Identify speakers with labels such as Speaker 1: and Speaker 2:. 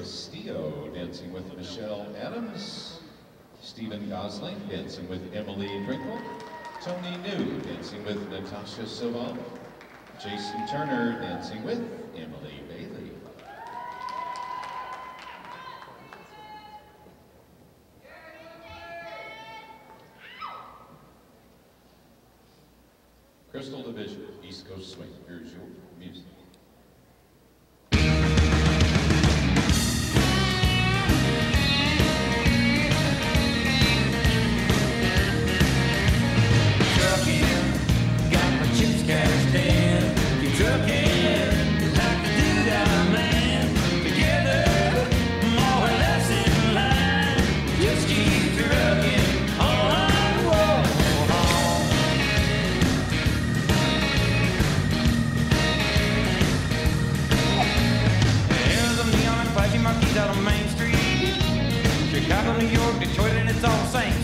Speaker 1: Castillo, dancing with Michelle Adams. Stephen Gosling, dancing with Emily Drinkle. Tony New, dancing with Natasha Silva. Jason Turner, dancing with Emily Bailey. Crystal Division, East Coast Swing. Here's your music.
Speaker 2: Out on Main Street, Chicago, New York, Detroit, and it's all the same.